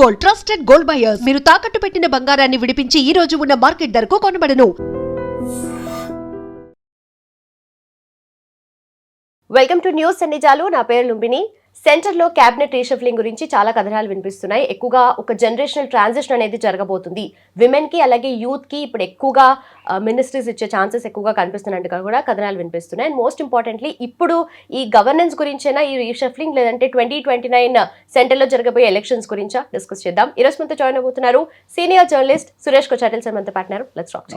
Gold, trusted gold buyers. మీరు తాకట్టు పెట్టిన బంగారాన్ని విడిపించి ఈ రోజు ఉన్న మార్కెట్ ధరకు కొనబడను. వెల్కమ్ టు న్యూస్ నిజాలు. నా పేరు లుంబిని. సెంటర్లో క్యాబినెట్ రీషఫ్లింగ్ గురించి చాలా కథనాలు వినిపిస్తున్నాయి. ఎక్కువగా ఒక జనరేషనల్ ట్రాన్సిషన్ అనేది జరగబోతుంది. విమెన్ కి అలాగే యూత్ కి ఇప్పుడు ఎక్కువగా మినిస్ట్రీస్ ఇచ్చే ఛాన్సెస్ ఎక్కువగా కనిపిస్తున్నట్టుగా కూడా కథనాలు వినిపిస్తున్నాయి. అండ్ మోస్ట్ ఇంపార్టెంట్లీ ఇప్పుడు ఈ గవర్నెన్స్ గురించైనా ఈ రీషఫ్లింగ్ లేదంటే 2029 సెంటర్లో జరగబోయే ఎలక్షన్స్ గురించా డిస్కస్ చేద్దాం. ఈరోజు మనతో జాయిన్ అవబోతున్నారు senior journalist Suresh Kochattil sir మనతో పాటున్నారు. Let's talk.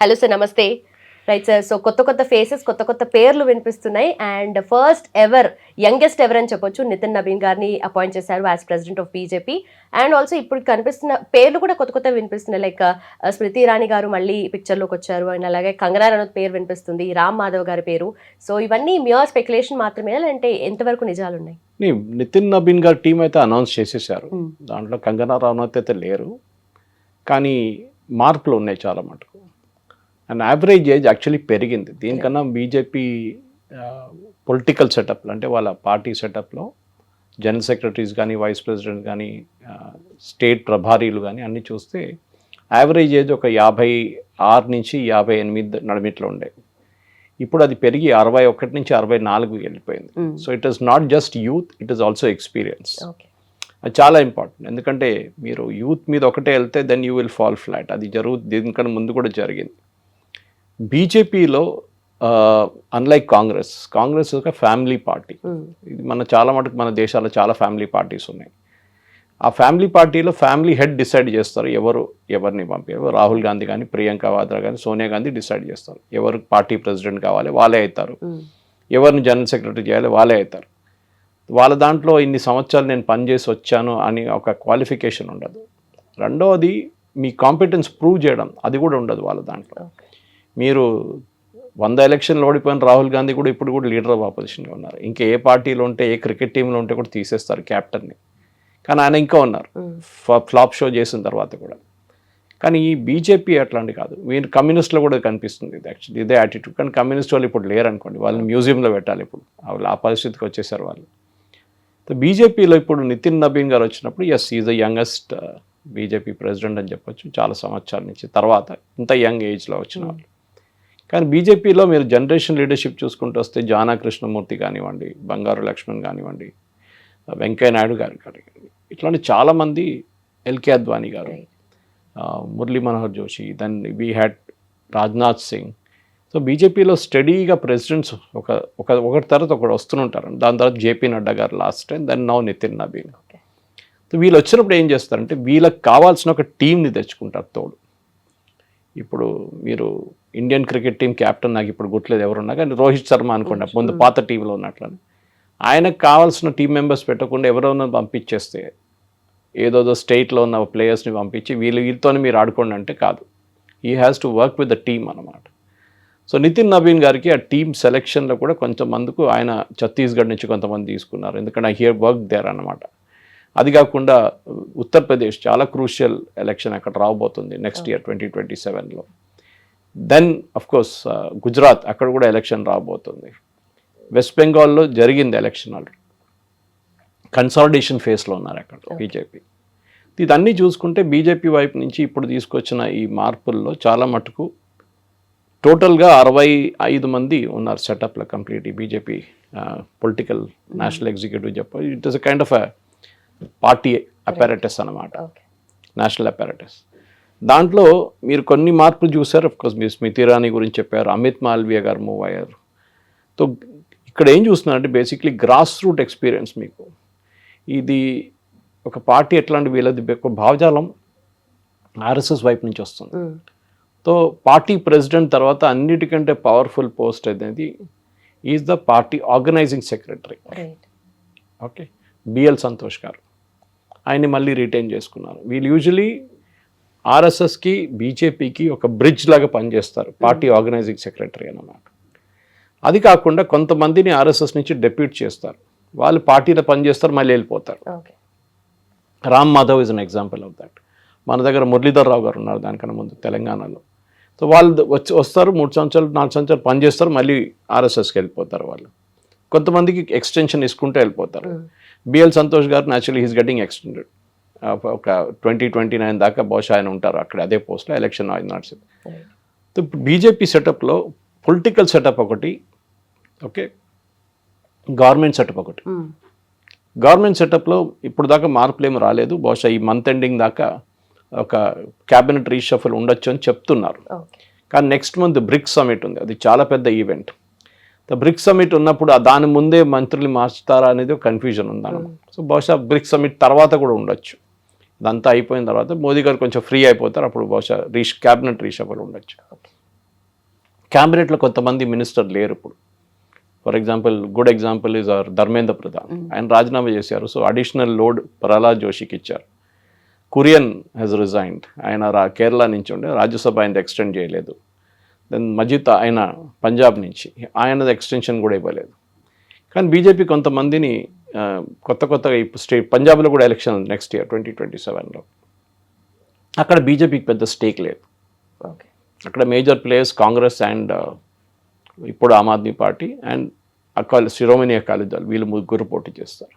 హలో సార్, నమస్తే. రైట్ సార్, సో కొత్త ఫేసెస్, కొత్త పేర్లు వినిపిస్తున్నాయి. And first ever youngest ever అని చెప్పొచ్చు, నితిన్ నబీన్ గారిని అపాయింట్ చేశారు as president of BJP. And also ఇప్పుడు కనిపిస్తున్న పేర్లు కూడా కొత్త వినిపిస్తున్నాయి. లైక్ స్మృతి ఇరానీ గారు మళ్ళీ పిక్చర్లోకి వచ్చారు. అండ్ అలాగే కంగనా రనౌత్ పేరు వినిపిస్తుంది, రామ్ మాధవ్ గారి పేరు. సో ఇవన్నీ మ్యూర్ స్పెక్యులేషన్ మాత్రమే, అంటే ఎంతవరకు నిజాలు ఉన్నాయి? నితిన్ నబీన్ గారి టీం అయితే అనౌన్స్ చేసేసారు. దాంట్లో కంగనా రనౌత్ అయితే లేరు, కానీ మార్పులు ఉన్నాయి చాలా మటుకు. అండ్ యావరేజ్ ఏజ్ యాక్చువల్లీ పెరిగింది. దీనికన్నా బీజేపీ పొలిటికల్ సెటప్లో, అంటే వాళ్ళ పార్టీ సెటప్లో జనరల్ సెక్రటరీస్ కానీ, వైస్ ప్రెసిడెంట్ కానీ, స్టేట్ ప్రభారీలు కానీ అన్నీ చూస్తే యావరేజ్ ఏజ్ ఒక 56 నుంచి 58 నడిమిట్లో ఉండేది. ఇప్పుడు అది పెరిగి 61 నుంచి 64 వెళ్ళిపోయింది. So it is not just youth, it is also experience. అది చాలా ఇంపార్టెంట్. ఎందుకంటే మీరు యూత్ మీద ఒకటే వెళ్తే then you will fall flat. అది దీనికన్నా ముందు కూడా జరిగింది. బీజేపీలో అన్లైక్ కాంగ్రెస్ ఒక ఫ్యామిలీ పార్టీ. ఇది చాలా మటుకు మన దేశాల్లో చాలా ఫ్యామిలీ పార్టీస్ ఉన్నాయి. ఆ ఫ్యామిలీ పార్టీలో ఫ్యామిలీ హెడ్ డిసైడ్ చేస్తారు ఎవరిని పంపారు. రాహుల్ గాంధీ కానీ, ప్రియాంక వాద్రా కానీ, సోనియా గాంధీ డిసైడ్ చేస్తారు. ఎవరు పార్టీ ప్రెసిడెంట్ కావాలి వాళ్ళే అవుతారు, ఎవరిని జనరల్ సెక్రటరీ చేయాలి వాళ్ళే అవుతారు. వాళ్ళ దాంట్లో ఇన్ని సంవత్సరాలు నేను పనిచేసి వచ్చాను అని ఒక క్వాలిఫికేషన్ ఉండదు. రెండవది మీ కాంపిటెన్స్ ప్రూవ్ చేయడం, అది కూడా ఉండదు వాళ్ళ దాంట్లో. మీరు 100 ఎలక్షన్లు ఓడిపోయిన రాహుల్ గాంధీ కూడా ఇప్పుడు కూడా లీడర్ ఆఫ్ ఆపోజిషన్గా ఉన్నారు. ఇంకా ఏ పార్టీలో ఉంటే, ఏ క్రికెట్ టీంలో ఉంటే కూడా తీసేస్తారు క్యాప్టెన్ని, కానీ ఆయన ఇంకా ఉన్నారు ఫ్లాప్ షో చేసిన తర్వాత కూడా. కానీ ఈ బీజేపీ అట్లాంటి కాదు. మీరు కమ్యూనిస్ట్లో కూడా కనిపిస్తుంది ఇది. యాక్చువల్లీ ఇదే యాటిట్యూడ్. కానీ కమ్యూనిస్ట్ వాళ్ళు ఇప్పుడు లేరు అనుకోండి, వాళ్ళని మ్యూజియంలో పెట్టాలి. ఇప్పుడు వాళ్ళు ఆ పరిస్థితికి వచ్చేసారు వాళ్ళు. సో బీజేపీలో ఇప్పుడు నితిన్ నబీన్ గారు వచ్చినప్పుడు as is the youngest BJP president అని చెప్పొచ్చు. చాలా సంవత్సరాల నుంచి తర్వాత ఇంత యంగ్ ఏజ్లో వచ్చిన వాళ్ళు. కానీ బీజేపీలో మీరు జనరేషన్ లీడర్షిప్ చూసుకుంటూ వస్తే జానా కృష్ణమూర్తి కానివ్వండి, బంగారు లక్ష్మణ్ కానివ్వండి, వెంకయ్య నాయుడు గారు కానివ్వండి, ఇట్లాంటి చాలామంది, ఎల్కే అద్వానీ గారు, Murli Manohar Joshi, then we had Rajnath Singh. So బీజేపీలో స్టడీగా ప్రెసిడెంట్స్ ఒకటి తర్వాత ఒకటి వస్తుంటారు. దాని తర్వాత జేపీ నడ్డా గారు last time, then now Nitin Nabin. So వీళ్ళు వచ్చినప్పుడు ఏం చేస్తారంటే వీళ్ళకి కావాల్సిన ఒక టీంని తెచ్చుకుంటారు తోడు. ఇప్పుడు మీరు ఇండియన్ క్రికెట్ టీం క్యాప్టెన్ నాకు ఇప్పుడు గుర్తులేదు ఎవరున్నా, కానీ రోహిత్ శర్మ అనుకోండి, ముందు పాత టీంలో ఉన్నట్లని. ఆయనకు కావాల్సిన టీం మెంబర్స్ పెట్టకుండా ఎవరైనా పంపించేస్తే, ఏదో స్టేట్లో ఉన్న ప్లేయర్స్ని పంపించి వీళ్ళతో మీరు ఆడుకోండి అంటే కాదు. He has to work with the team అన్నమాట. సో నితిన్ నబీన్ గారికి ఆ టీమ్ సెలెక్షన్లో కూడా కొంతమందికి ఆయన ఛత్తీస్గఢ్ నుంచి కొంతమంది తీసుకున్నారు, ఎందుకంటే ఐ హియర్ వర్క్ దేర్ అన్నమాట. అది కాకుండా ఉత్తరప్రదేశ్ చాలా క్రూషియల్ ఎలక్షన్ అక్కడ రాబోతుంది నెక్స్ట్ ఇయర్ 2027లో. దెన్ అఫ్కోర్స్ గుజరాత్, అక్కడ కూడా ఎలక్షన్ రాబోతుంది. వెస్ట్ బెంగాల్లో జరిగింది ఎలక్షన్, ఆల్రెడీ కన్సాలిడేషన్ ఫేస్లో ఉన్నారు అక్కడ బీజేపీ. ఇదన్నీ చూసుకుంటే బీజేపీ వైపు నుంచి ఇప్పుడు తీసుకొచ్చిన ఈ మార్పుల్లో చాలా మటుకు టోటల్గా 65 మంది ఉన్నారు సెటప్లో కంప్లీట్ ఈ బీజేపీ పొలిటికల్ నేషనల్ ఎగ్జిక్యూటివ్ చెప్పారు. It is a kind of a party apparatus అన్నమాట, నేషనల్ అపారటస్. దాంట్లో మీరు కొన్ని మార్పులు చూసారు. అఫ్కోర్స్ మీరు స్మృతి ఇరానీ గురించి చెప్పారు, అమిత్ మాల్వియా గారు మూవ్ అయ్యారు. సో ఇక్కడ ఏం చూస్తున్నారంటే బేసిక్లీ గ్రాస్ రూట్ ఎక్స్పీరియన్స్. మీకు ఇది ఒక పార్టీ ఎట్లాంటి వీళ్ళది భావజాలం ఆర్ఎస్ఎస్ వైపు నుంచి వస్తుంది. సో పార్టీ ప్రెసిడెంట్ తర్వాత అన్నిటికంటే పవర్ఫుల్ పోస్ట్ అనేది is the party organizing secretary. Okay, B L Santosh గారు ఆయన్ని మళ్ళీ రిటైన్ చేసుకున్నారు. వీళ్ళు యూజువలీ ఆర్ఎస్ఎస్కి బీజేపీకి ఒక బ్రిడ్జ్ లాగా పనిచేస్తారు, పార్టీ ఆర్గనైజింగ్ సెక్రటరీ అన్నమాట. అది కాకుండా కొంతమందిని ఆర్ఎస్ఎస్ నుంచి డెప్యూట్ చేస్తారు, వాళ్ళు పార్టీలో పనిచేస్తారు, మళ్ళీ వెళ్ళిపోతారు. Ram Madhav is an example of that. మన దగ్గర మురళీధర్ రావు గారు ఉన్నారు దానికన్నా ముందు తెలంగాణలో. సో వాళ్ళు వస్తారు 3 సంవత్సరాలు 4 సంవత్సరాలు పనిచేస్తారు, మళ్ళీ ఆర్ఎస్ఎస్కి వెళ్ళిపోతారు వాళ్ళు. కొంతమందికి ఎక్స్టెన్షన్ ఇసుకుంటూ వెళ్ళిపోతారు. బిఎల్ సంతోష్ గారు న్యాచురల్లీ హీస్ గెటింగ్ ఎక్స్టెండెడ్, ఒక 2029 దాకా బహుశా ఆయన ఉంటారు అక్కడ అదే పోస్ట్లో, ఎలక్షన్ ఆయన నడిచింది. ఇప్పుడు బీజేపీ సెటప్లో పొలిటికల్ సెటప్ ఒకటి, ఓకే, గవర్నమెంట్ సెటప్ ఒకటి. గవర్నమెంట్ సెటప్లో ఇప్పుడు దాకా మార్పులు ఏమి రాలేదు. బహుశా ఈ మంత్ ఎండింగ్ దాకా ఒక క్యాబినెట్ రీషఫల్ ఉండొచ్చు అని చెప్తున్నారు. కానీ నెక్స్ట్ మంత్ బ్రిక్స్ సమిట్ ఉంది, అది చాలా పెద్ద ఈవెంట్. బ్రిక్స్ సమిట్ ఉన్నప్పుడు దాని ముందే మంత్రులు మార్చుతారా అనేది కన్ఫ్యూజన్ ఉందన్నమాట. సో బహుశా బ్రిక్స్ సమిట్ తర్వాత కూడా ఉండొచ్చు. ఇదంతా అయిపోయిన తర్వాత మోదీ గారు కొంచెం ఫ్రీ అయిపోతారు, అప్పుడు బహుశా క్యాబినెట్ రీషఫల్ ఉండొచ్చు. క్యాబినెట్లో కొంతమంది మినిస్టర్ లేరు ఇప్పుడు. For example, good example is our Dharmendra Pradhan, ఆయన రాజీనామా చేశారు. సో అడిషనల్ లోడ్ ప్రహ్లాద్ జోషికి ఇచ్చారు. కురియన్ హ్యాజ్ రిజైన్డ్, ఆయన కేరళ నుంచి ఉండే, రాజ్యసభ ఆయన ఎక్స్టెండ్ చేయలేదు. దెన్ మజిద్ ఆయన పంజాబ్ నుంచి, ఆయనది ఎక్స్టెన్షన్ కూడా ఇవ్వలేదు. కానీ బీజేపీ కొంతమందిని కొత్తగా స్టేట్, పంజాబ్లో కూడా ఎలక్షన్ నెక్స్ట్ ఇయర్ 2027లో, అక్కడ బీజేపీకి పెద్ద స్టేక్ లేదు. అక్కడ మేజర్ ప్లేయర్స్ కాంగ్రెస్ అండ్ ఇప్పుడు ఆమ్ ఆద్మీ పార్టీ అండ్ శిరోమణి అకాలీ దళ్, వీళ్ళు ముగ్గురు పోటీ చేస్తారు.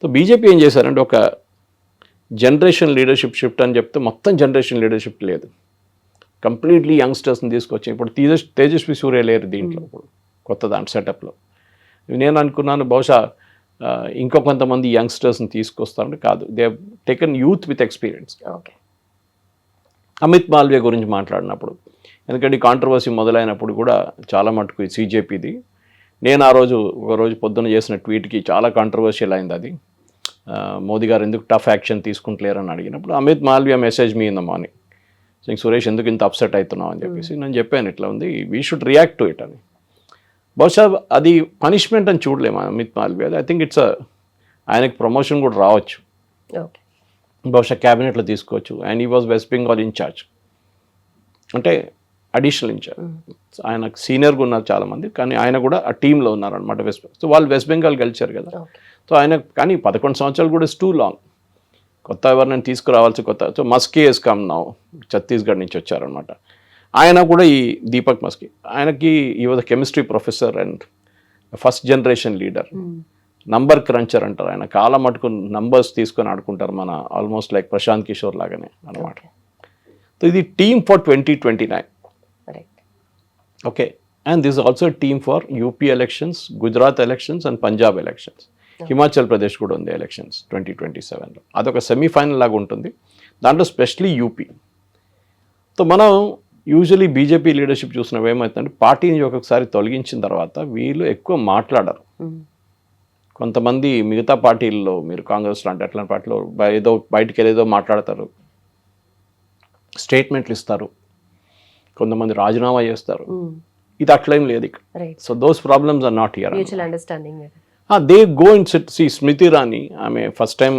సో బీజేపీ ఏం చేశారంటే ఒక జనరేషన్ లీడర్షిప్ షిఫ్ట్ అని చెప్తే మొత్తం జనరేషన్ లీడర్షిప్ లేదు, కంప్లీట్లీ యంగ్స్టర్స్ని తీసుకొచ్చి. ఇప్పుడు తేజస్వి సూర్య లేరు దీంట్లో, ఇప్పుడు కొత్త దాంట్లో సెటప్లో. నేను అనుకున్నాను బహుశా ఇంకో కొంతమంది యంగ్స్టర్స్ని తీసుకొస్తారంటే కాదు, they taken youth with experience. Amit Malviya గురించి మాట్లాడినప్పుడు, ఎందుకంటే ఈ కాంట్రవర్సీ మొదలైనప్పుడు కూడా చాలా మటుకు సీజేపీది, నేను ఒక రోజు పొద్దున్న చేసిన ట్వీట్కి చాలా కాంట్రవర్షియల్ అయింది అది. మోదీ గారు ఎందుకు టఫ్ యాక్షన్ తీసుకుంటలేరని అడిగినప్పుడు Amit Malviya message me in the morning Singh, Suresh ఎందుకు ఇంత అప్సెట్ అవుతున్నావు అని చెప్పేసి నేను చెప్పాను, ఇట్లా ఉంది, we should react to it అని. బహుశా అది పనిష్మెంట్ అని చూడలేము Amit Malviya. I think it's ఆయనకి ప్రమోషన్ కూడా రావచ్చు, బహుశా క్యాబినెట్లో తీసుకోవచ్చు. అండ్ ఈ వాజ్ వెస్ట్ బెంగాల్ ఇన్ఛార్జ్, అంటే అడిషనల్ ఇన్ఛార్జ్. ఆయనకు సీనియర్గా ఉన్నారు చాలామంది, కానీ ఆయన కూడా ఆ టీంలో ఉన్నారనమాట వెస్ట్ బెంగాల్. సో వాళ్ళు వెస్ట్ బెంగాల్ గెలిచారు కదా. సో ఆయన కానీ 11 సంవత్సరాలు కూడా ఇస్ టూ లాంగ్. కొత్త ఎవరినైనా తీసుకురావాల్సి కొత్త. So Maski he's come now, Chhattisgarh నుంచి వచ్చారనమాట. ఆయన కూడా ఈ దీపక్ మస్కీ, ఆయనకి ఈ was chemistry professor and first generation leader, number cruncher అంటారు. ఆయన కాలం మటుకు నంబర్స్ తీసుకొని ఆడుకుంటారు, మన ఆల్మోస్ట్ లైక్ ప్రశాంత్ కిషోర్ లాగానే అనమాట. సో ఇది team for 2029. Okay, and this also team for UP elections, Gujarat elections and Punjab elections. Himachal Pradesh కూడా ఉంది ఎలక్షన్స్ 2027లో. అదొక సెమీఫైనల్ లాగా ఉంటుంది, దాంట్లో స్పెషలీ యూపీ. సో మనం యూజువలీ బీజేపీ లీడర్షిప్ చూసినవి ఏమవుతుందంటే, పార్టీని ఒక్కొక్కసారి తొలగించిన తర్వాత వీళ్ళు ఎక్కువ మాట్లాడరు. కొంతమంది మిగతా పార్టీల్లో, మీరు కాంగ్రెస్ లాంటి అట్లాంటి పార్టీలో ఏదో బయటికి వెళ్ళేదో మాట్లాడతారు, స్టేట్మెంట్లు ఇస్తారు, కొంతమంది రాజీనామా చేస్తారు. ఇది అట్లేం లేదు ఇక్కడ. So those problems are not here. They go in see Smriti Irani, ఆమె ఫస్ట్ టైం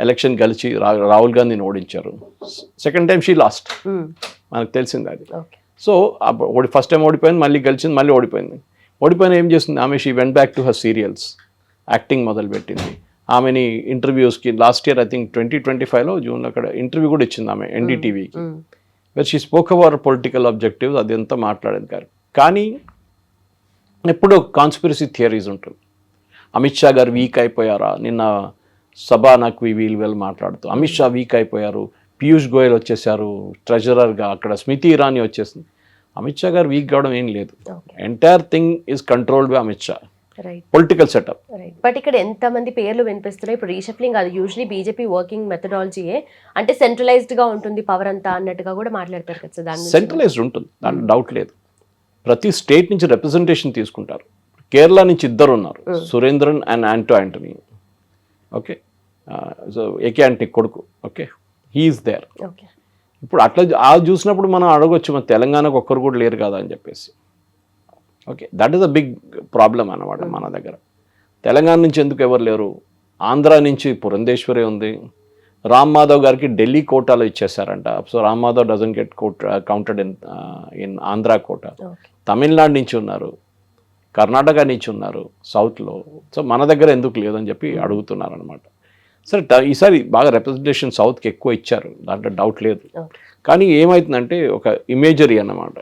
ఎలక్షన్ గెలిచి రాహుల్ గాంధీని ఓడించారు. సెకండ్ టైం షీ లాస్ట్, మనకు తెలిసింది అది. సో ఫస్ట్ టైం ఓడిపోయింది, మళ్ళీ గెలిచింది, మళ్ళీ ఓడిపోయింది. ఓడిపోయిన ఏం చేస్తుంది ఆమె, she went back to her serials, acting మొదలుపెట్టింది. ఆమెని ఇంటర్వ్యూస్కి లాస్ట్ ఇయర్ ఐ థింక్ 2025లో జూన్లో అక్కడ ఇంటర్వ్యూ కూడా ఇచ్చింది ఆమె ఎన్డీటీవీకి, where she spoke our political objectives, అదంతా మాట్లాడేది కాదు. కానీ ఎప్పుడూ కాన్స్పిరసీ థియరీస్ ఉంటుంది. అమిత్ షా గారు వీక్ అయిపోయారా, నిన్న సభానాకు వీళ్ళు మాట్లాడుతూ అమిత్ షా వీక్ అయిపోయారు, పీయూష్ గోయల్ వచ్చేసారు ట్రెజరర్గా, అక్కడ స్మృతి ఇరానీ వచ్చేసింది. అమిత్ షా గారు వీక్ కావడం ఏం లేదు, entire thing is controlled by Amit Shah, political setup. But ఇక్కడ ఎంతమంది పేర్లు వినిపిస్తున్నాయి ఇప్పుడు రీషఫ్లింగ్, అది యూజువలీ బీజేపీ వర్కింగ్ మెథడాలజీయే, అంటే సెంట్రలైజ్డ్ గా ఉంటుంది పవర్ అంతా అన్నట్టుగా కూడా మాట్లాడతారు కదా. దాని సెంట్రలైజ్డ్ ఉంటుంది, దాంట్లో డౌట్ లేదు. ప్రతి స్టేట్ నుంచి రిప్రజెంటేషన్ తీసుకుంటారు. కేరళ నుంచి ఇద్దరు ఉన్నారు, Surendran and Antony. Okay, so AK Antony కొడుకు, ఓకే, హీఈస్ దేర్. ఇప్పుడు అట్లా చూసినప్పుడు మనం అడగొచ్చు, మన తెలంగాణకు ఒక్కరు కూడా లేరు కదా అని చెప్పేసి. Okay, that is a big problem అన్నమాట మన దగ్గర. తెలంగాణ నుంచి ఎందుకు ఎవరు లేరు, ఆంధ్ర నుంచి పురంధేశ్వరి ఉంది, రామ్ మాధవ్ గారికి ఢిల్లీ కోటాలో ఇచ్చేసారంట. So Ram Madhav doesn't get counted in Andhra కోటా. తమిళనాడు నుంచి ఉన్నారు, కర్ణాటక నుంచి ఉన్నారు సౌత్లో. సో మన దగ్గర ఎందుకు లేదని చెప్పి అడుగుతున్నారు అనమాట. సరే, ఈసారి బాగా రిప్రజెంటేషన్ సౌత్కి ఎక్కువ ఇచ్చారు, దాంట్లో డౌట్ లేదు. కానీ ఏమవుతుందంటే ఒక ఇమేజరీ అన్నమాట,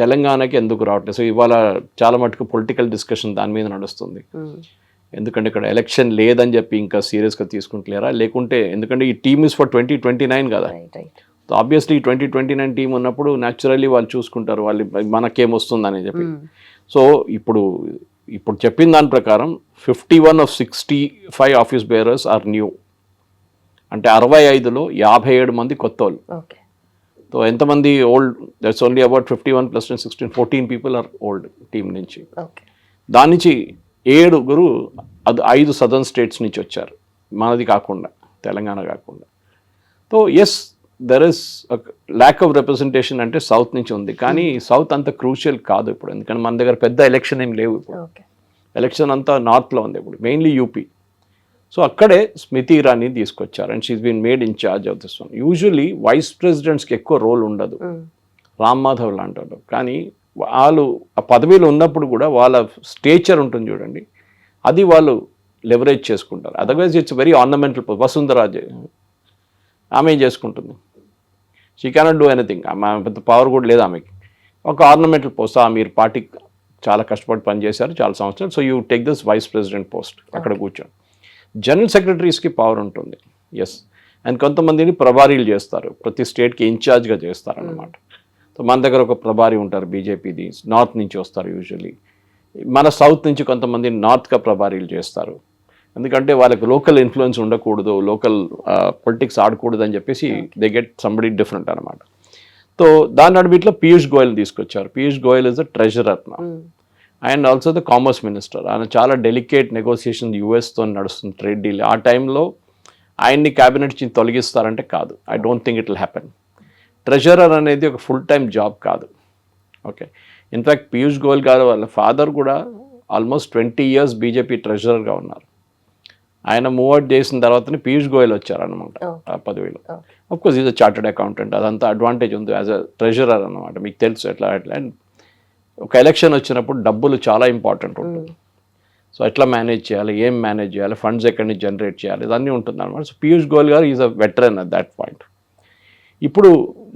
తెలంగాణకి ఎందుకు రావట్లేదు. సో ఇవాళ చాలా మటుకు పొలిటికల్ డిస్కషన్ దాని మీద నడుస్తుంది. ఎందుకంటే ఇక్కడ ఎలక్షన్ లేదని చెప్పి ఇంకా సీరియస్గా తీసుకుంటలేరా, లేకుంటే ఎందుకంటే ఈ టీమ్ ఇస్ ఫర్ 2029 కదా. రైట్. సో ఆబ్వియస్లీ 2029 టీం ఉన్నప్పుడు న్యాచురల్లీ వాళ్ళు చూసుకుంటారు వాళ్ళు మనకేమొస్తుందని చెప్పి. సో ఇప్పుడు చెప్పిన దాని ప్రకారం 51 of 65 office bearers are new, అంటే 65లో 57 మంది కొత్త వాళ్ళు. ఓకే. సో ఎంతమంది old, that's only about 51 + 10 16 14 people are old team నుంచి. ఓకే. దాని నుంచి 7 అది 5 సదర్న్ స్టేట్స్ నుంచి వచ్చారు, మనది కాకుండా, తెలంగాణ కాకుండా. So yes, there is lack of representation అంటే సౌత్ నుంచి ఉంది, కానీ సౌత్ అంత క్రూషియల్ కాదు ఇప్పుడు, ఎందుకంటే మన దగ్గర పెద్ద ఎలక్షన్ ఏం లేవు ఇప్పుడు. ఎలక్షన్ అంతా నార్త్లో ఉంది ఇప్పుడు, మెయిన్లీ యూపీ. సో అక్కడే స్మృతి ఇరానీ తీసుకొచ్చారు and she's been made in charge of this one. Usually vice ప్రెసిడెంట్స్కి ఎక్కువ రోల్ ఉండదు, రామ్ మాధవ్ లాంటి వాళ్ళు, కానీ వాళ్ళు ఆ పదవిలో ఉన్నప్పుడు కూడా వాళ్ళ స్టేచర్ ఉంటుంది చూడండి, అది వాళ్ళు లెవరేజ్ చేసుకుంటారు. Otherwise it's very ornamental. Vasundhara Raje ఆమె ఏం చేసుకుంటుంది, షీ కెనాట్ డూ ఎనీథింగ్, ఆమె పెద్ద పవర్ కూడా లేదు ఆమెకి. ఒక ఆర్నమెంటల్ పోస్ట్, మీరు పార్టీకి చాలా కష్టపడి పనిచేశారు చాలా సంవత్సరాలు, so you take this vice president post, అక్కడ కూర్చోండి. జనరల్ సెక్రటరీస్కి పవర్ ఉంటుంది, ఎస్, అండ్ కొంతమందిని ప్రభారీలు చేస్తారు, ప్రతి స్టేట్కి ఇన్ఛార్జ్గా చేస్తారు అన్నమాట. సో మన దగ్గర ఒక ప్రభారీ ఉంటారు బీజేపీది, నార్త్ నుంచి వస్తారు యూజువలీ. మన సౌత్ నుంచి కొంతమంది నార్త్గా ప్రభారీలు చేస్తారు, ఎందుకంటే వాళ్ళకి లోకల్ ఇన్ఫ్లుయెన్స్ ఉండకూడదు, లోకల్ పొలిటిక్స్ ఆడకూడదు అని చెప్పేసి దే గెట్ సంబడి డిఫరెంట్ అనమాట. సో దాని అడిబిట్లో పీయూష్ గోయల్ తీసుకొచ్చారు. Piyush Goyal is the treasurer నా and also the commerce minister. ఆయన చాలా డెలికేట్ నెగోసియేషన్ యుఎస్తో నడుస్తుంది, ట్రేడ్ డీల్. ఆ టైంలో ఆయన్ని క్యాబినెట్ నుంచి తొలగిస్తారంటే కాదు, I don't think it will happen. Treasurer అనేది ఒక ఫుల్ టైం జాబ్ కాదు. ఓకే, ఇన్ఫ్యాక్ట్ పీయూష్ గోయల్ గారు వాళ్ళ ఫాదర్ కూడా ఆల్మోస్ట్ 20 years బీజేపీ ట్రెజరర్గా ఉన్నారు. ఆయన మూవ్ అవుట్ చేసిన తర్వాతనే పీయూష్ గోయల్ వచ్చారనమాట ఆ పదవిలో. Of course is a chartered accountant, అదంతా అడ్వాంటేజ్ ఉంది యాజ్ అ ట్రెజరర్ అనమాట, మీకు తెలుసు ఎట్లా. అండ్ ఒక ఎలక్షన్ వచ్చినప్పుడు డబ్బులు చాలా ఇంపార్టెంట్ ఉంటుంది. సో ఎట్లా మేనేజ్ చేయాలి, ఏం మేనేజ్ చేయాలి, ఫండ్స్ ఎక్కడి నుంచి జనరేట్ చేయాలి, ఇదన్నీ ఉంటుంది అనమాట. సో పీయూష్ గోయల్ గారు is a veteran at that point. ఇప్పుడు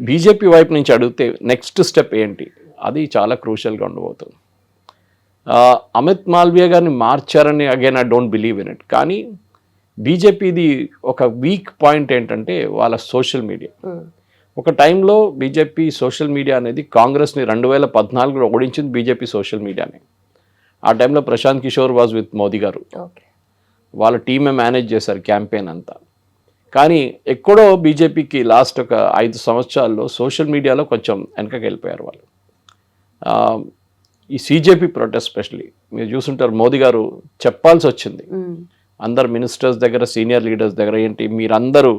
బీజేపీ వైపు నుంచి అడిగితే నెక్స్ట్ స్టెప్ ఏంటి, అది చాలా క్రూషియల్గా ఉండబోతుంది. అమిత్ మాల్వియా గారిని మార్చారని again I don't believe in it, కానీ బీజేపీది ఒక వీక్ పాయింట్ ఏంటంటే వాళ్ళ సోషల్ మీడియా. ఒక టైంలో బీజేపీ సోషల్ మీడియా అనేది కాంగ్రెస్ని 2014లో ఓడించింది బీజేపీ సోషల్ మీడియాని. ఆ టైంలో ప్రశాంత్ కిషోర్ వాజ్ విత్ మోదీ గారు, వాళ్ళ టీమే మేనేజ్ చేశారు క్యాంపెయిన్ అంతా. కానీ ఎక్కడో బీజేపీకి లాస్ట్ ఒక 5 సంవత్సరాల్లో సోషల్ మీడియాలో కొంచెం వెనకకి వెళ్ళిపోయారు వాళ్ళు. ఈ సీజేపీ ప్రొటెస్ట్ స్పెషల్లీ మీరు చూసుంటారు, మోదీ గారు చెప్పాల్సి వచ్చింది అందరు మినిస్టర్స్ దగ్గర, సీనియర్ లీడర్స్ దగ్గర, ఏంటి మీరందరూ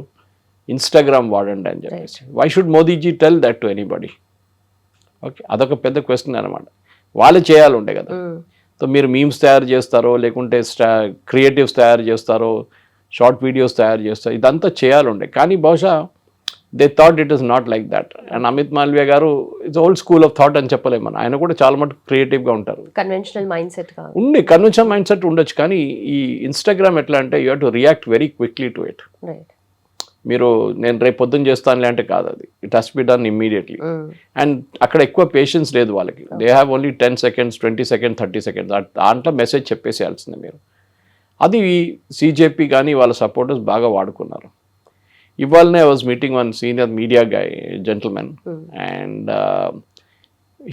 ఇన్స్టాగ్రామ్ వాడండి అని చెప్పేసి. Why should Modiji tell that to anybody? Okay, అదొక పెద్ద క్వశ్చన్ అనమాట. వాళ్ళే చేయాలి ఉండే కదా. సో మీరు మీమ్స్ తయారు చేస్తారో, లేకుంటే క్రియేటివ్స్ తయారు చేస్తారో, షార్ట్ వీడియోస్ తయారు చేస్తారో, ఇదంతా చేయాలండే. కానీ బహుశా they thought it is not like that. And Amit Malviya గారు it's old school of thought అని చెప్పలేము మనం. ఆయన కూడా చాలా మటుకు క్రియేటివ్గా ఉంటారు. Conventional mind set conventional mind set ఉండొచ్చు, కానీ ఈ ఇన్స్టాగ్రామ్ ఎట్లా అంటే you have to react very quickly to it. మీరు నేను రేపు పొద్దున్న చేస్తానులే అంటే కాదు, అది it has be done immediately. And అక్కడ ఎక్కువ పేషెన్స్ లేదు వాళ్ళకి. They have only 10 seconds, 20 seconds, 30 seconds, దాంట్లో మెసేజ్ చెప్పేసేయాల్సిందే మీరు. అది సీజేపీ కానీ వాళ్ళ సపోర్టర్స్ బాగా వాడుకున్నారు. ఇవాళనే I was meeting one senior media guy gentlemen and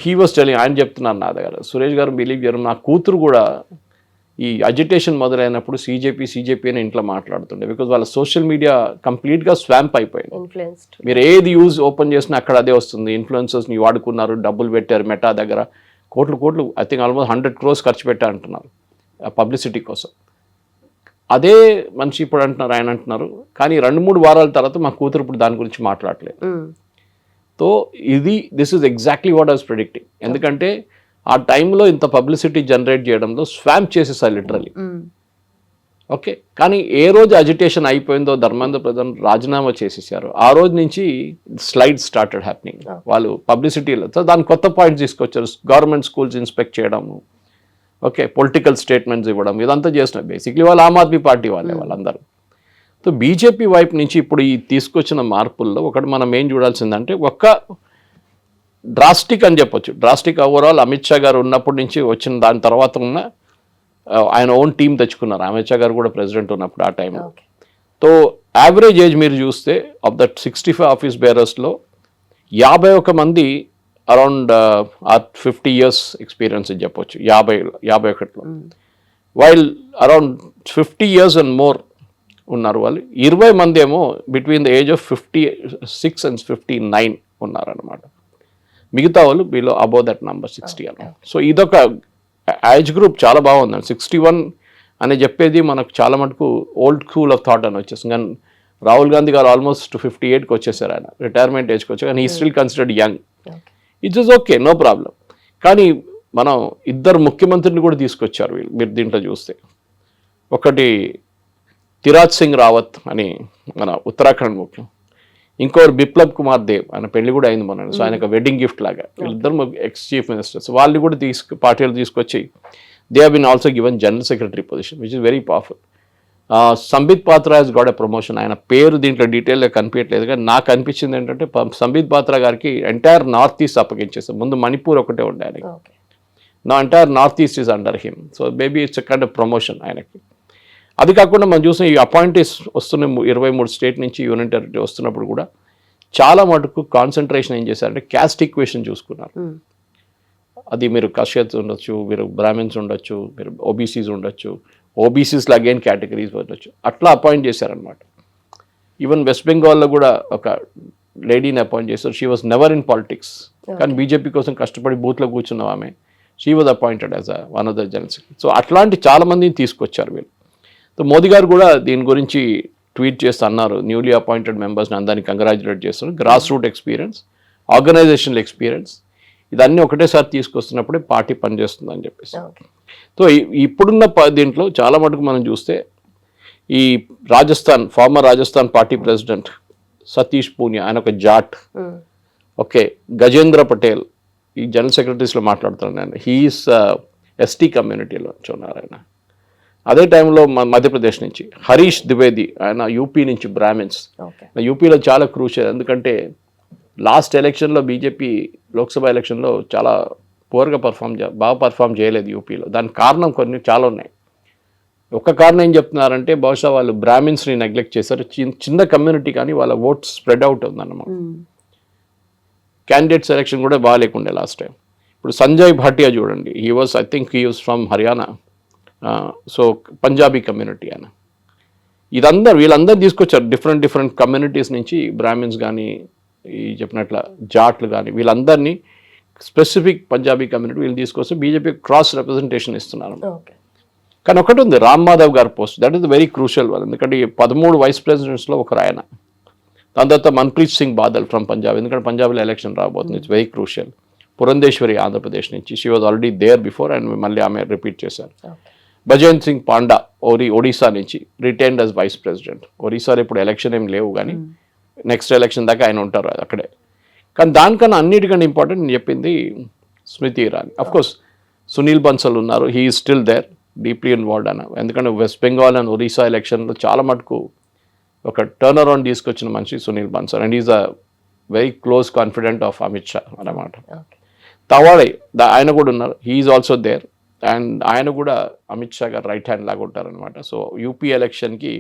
he was telling, ఆయన చెప్తున్నారు నా దగ్గర, సురేష్ గారు బిలీవ్ చేయరు, నా కూతురు కూడా ఈ అజిటేషన్ మొదలైనప్పుడు సీజేపీ అని ఇంట్లో మాట్లాడుతుండే. బికాజ్ వాళ్ళ సోషల్ మీడియా కంప్లీట్గా స్వాంప్ అయిపోయింది. మీరు ఏది యూజ్ ఓపెన్ చేసినా అక్కడ అదే వస్తుంది. ఇన్ఫ్లుయెన్సర్స్ని వాడుకున్నారు, డబ్బులు పెట్టారు, మెటా దగ్గర కోట్లు ఐ థింక్ ఆల్మోస్ట్ 100 crores ఖర్చు పెట్టా అంటున్నారు పబ్లిసిటీ కోసం. అదే మనిషి ఇప్పుడు అంటున్నారు, ఆయన అంటున్నారు, కానీ 2-3 వారాల తర్వాత మా కూతురు ఇప్పుడు దాని గురించి మాట్లాడలేదు. So this is exactly what I was predicting. ఎందుకంటే ఆ టైంలో ఇంత పబ్లిసిటీ జనరేట్ చేయడంలో స్వాంప్ చేసేసారు లిటరలీ. ఓకే, కానీ ఏ రోజు అజిటేషన్ అయిపోయిందో ధర్మేంద్ర ప్రధాన్ రాజీనామా చేసేసారు, ఆ రోజు నుంచి స్లైడ్ స్టార్టెడ్ హ్యాపెనింగ్. వాళ్ళు పబ్లిసిటీలో సో దాని కొత్త పాయింట్స్ తీసుకొచ్చారు. గవర్నమెంట్ స్కూల్స్ ఇన్స్పెక్ట్ చేయడము, ఓకే, పొలిటికల్ స్టేట్మెంట్స్ ఇవ్వడం, ఇదంతా చేస్తున్నారు. బేసిక్లీ వాళ్ళు ఆమ్ ఆద్మీ పార్టీ వాళ్ళందరూ. సో బీజేపీ వైపు నుంచి ఇప్పుడు ఈ తీసుకొచ్చిన మార్పుల్లో ఒకటి మనం ఏం చూడాల్సిందంటే, ఒక్క డ్రాస్టిక్ అని చెప్పొచ్చు, డ్రాస్టిక్ ఓవరాల్ అమిత్ షా గారు ఉన్నప్పటి నుంచి వచ్చిన దాని తర్వాత ఉన్న ఆయన ఓన్ టీం తెచ్చుకున్నారు. అమిత్ షా గారు కూడా ప్రెసిడెంట్ ఉన్నప్పుడు ఆ టైంలో. ఓకే. సో యావరేజ్ ఏజ్ మీరు చూస్తే ఆఫ్ దట్ 65 ఆఫీస్ బేరర్స్లో 51 మంది అరౌండ్ 50 ఇయర్స్ ఎక్స్పీరియన్స్ అని చెప్పొచ్చు. 51లో while around 50 years and more ఉన్నారు వాళ్ళు. 20 మంది ఏమో between the age of 56 and 59 ఉన్నారనమాట. మిగతా వాళ్ళు బిలో అబౌవ్ దట్ నంబర్ 60 అన్న. సో ఇదొక ఏజ్ గ్రూప్ చాలా బాగుందండి. 61 అని చెప్పేది మనకు చాలా మటుకు ఓల్డ్ స్కూల్ ఆఫ్ థాట్ అని వచ్చేసింది. కానీ రాహుల్ గాంధీ గారు ఆల్మోస్ట్ 58కి వచ్చేసారు, ఆయన రిటైర్మెంట్ ఏజ్కి వచ్చారు. కానీ ఈ still considered young. It's is okay, no problem. కానీ మనం 2 ముఖ్యమంత్రిని కూడా తీసుకొచ్చారు వీళ్ళు, మీరు దీంట్లో చూస్తే. ఒకటి తిరాజ్ సింగ్ రావత్ అని మన ఉత్తరాఖండ్ ముఖ్యం, ఇంకోరు బిప్లబ్ కుమార్ దేవ్, ఆయన పెళ్లి కూడా అయింది మొన్న. సో ఆయనకు వెడ్డింగ్ గిఫ్ట్ లాగా వీళ్ళిద్దరు ఎక్స్ చీఫ్ మినిస్టర్స్. వాళ్ళు కూడా పార్టీలు తీసుకొచ్చి they have been also given general secretary position, which is very powerful. Sambit Patra he's got a promotion. ఆయన పేరు దీంట్లో డీటెయిల్గా కనిపించట్లేదు, కానీ నాకు అనిపించింది ఏంటంటే సంబిత్ పాత్రా గారికి ఎంటైర్ నార్త్ ఈస్ట్ అప్పగించేస్తారు. ముందు మణిపూర్ ఒకటే ఉండే ఆయనకి. నా entire north east is under him. So maybe it's kind of promotion ఆయనకి. అది కాకుండా మనం చూసిన ఈ అపాయింటీస్ వస్తున్న 23 స్టేట్ నుంచి యూనియన్ టెరిటరీ వస్తున్నప్పుడు కూడా చాలా మటుకు కాన్సన్ట్రేషన్ ఏం చేశారంటే క్యాస్ట్ ఈక్వేషన్ చూసుకున్నారు. అది మీరు కష్యత్ ఉండొచ్చు, మీరు బ్రాహ్మిన్స్ ఉండొచ్చు, మీరు ఓబీసీస్ ఉండొచ్చు, ఓబీసీస్లో అగైన్ కేటగిరీస్ ఉండొచ్చు, అట్లా అపాయింట్ చేశారనమాట. ఈవెన్ వెస్ట్ బెంగాల్లో కూడా ఒక లేడీని అపాయింట్ చేశారు. She was never in politics, కానీ బీజేపీ కోసం కష్టపడి బూత్లో కూర్చున్నాం ఆమె. She was appointed as one of the general secretary. So అట్లాంటి చాలా మందిని తీసుకొచ్చారు వీళ్ళు. సో మోదీ గారు కూడా దీని గురించి ట్వీట్ చేస్తూ అన్నారు, న్యూలీ అపాయింటెడ్ మెంబర్స్ని అందరినీ కంగ్రాచులేట్ చేస్తున్నారు. Grass root experience, organizational experience, ఇదన్నీ ఒకటేసారి తీసుకొస్తున్నప్పుడే పార్టీ పనిచేస్తుంది అని చెప్పేసి. సో ఇప్పుడున్న దీంట్లో చాలా మటుకు మనం చూస్తే ఈ former Rajasthan party president Satish Poonia, ఆయన ఒక జాట్. ఓకే, గజేంద్ర పటేల్ ఈ జనరల్ సెక్రటరీస్లో మాట్లాడుతున్నాను నేను. హీఈస్ ఎస్టీ కమ్యూనిటీలో ఉన్నారు ఆయన. అదే టైంలో మధ్యప్రదేశ్ నుంచి హరీష్ ద్వివేది, ఆయన యూపీ నుంచి బ్రాహ్మిన్స్. యూపీలో చాలా క్రూషియల్, ఎందుకంటే లాస్ట్ ఎలక్షన్లో బీజేపీ లోక్సభ ఎలక్షన్లో చాలా పూర్గా బాగా పర్ఫామ్ చేయలేదు యూపీలో. దానికి కారణం కొన్ని చాలా ఉన్నాయి. ఒక కారణం ఏం చెప్తున్నారంటే బహుశా వాళ్ళు బ్రాహ్మిన్స్ని నెగ్లెక్ట్ చేశారు. చిన్న కమ్యూనిటీ కానీ వాళ్ళ ఓట్స్ స్ప్రెడ్ అవుట్ ఉందన్నమాట. క్యాండిడేట్ సెలెక్షన్ కూడా బాగా లేకుండే లాస్ట్ టైం. ఇప్పుడు సంజయ్ భాటియా చూడండి, he was from Haryana. So Punjabi community ఆయన. వీళ్ళందరూ తీసుకొచ్చారు డిఫరెంట్ కమ్యూనిటీస్ నుంచి, బ్రాహ్మిన్స్ కానీ ఈ చెప్పినట్ల జాట్లు కానీ, వీళ్ళందరినీ స్పెసిఫిక్ పంజాబీ కమ్యూనిటీ వీళ్ళు తీసుకొస్తే బీజేపీ క్రాస్ రిప్రజెంటేషన్ ఇస్తున్నారు. కానీ ఒకటి ఉంది, రామ్ మాధవ్ గారి post, that is very crucial one. ఎందుకంటే 13 వైస్ ప్రెసిడెంట్స్లో ఒకరు ఆయన. దాని తర్వాత మన్ప్రీత్ సింగ్ బాదల్ ఫ్రమ్ పంజాబ్, ఎందుకంటే పంజాబ్లో ఎలక్షన్ రాబోతుంది, it's very crucial. Purandeswari Andhra Pradesh నుంచి, she was already there before and మళ్ళీ ఆమె రిపీట్ చేశారు. భజంత్ సింగ్ పాండా ఒడిశా నుంచి, రిటైన్డ్ యాజ్ వైస్ ప్రెసిడెంట్. ఒడిశాలో ఇప్పుడు ఎలక్షన్ ఏం లేవు, కానీ నెక్స్ట్ ఎలక్షన్ దాకా ఆయన ఉంటారు అక్కడే. కానీ దానికన్నా అన్నిటికంటే ఇంపార్టెంట్ నేను చెప్పింది స్మృతి ఇరానీ. అఫ్కోర్స్ సునీల్ బన్సల్ ఉన్నారు, he is still there, deeply involved అన్న. ఎందుకంటే వెస్ట్ బెంగాల్ అండ్ ఒడిశా ఎలక్షన్లో చాలా మటుకు ఒక టర్న్ అరౌండ్ తీసుకొచ్చిన మనిషి Sunil Bansal, and is a very close confident of Amit Shah అన్నమాట. తవాడే ఆయన కూడా ఉన్నారు, he is also there. And ఆయన కూడా అమిత్ షా గారు రైట్ హ్యాండ్ లాగా ఉంటారనమాట. సో యూపీ ఎలక్షన్కి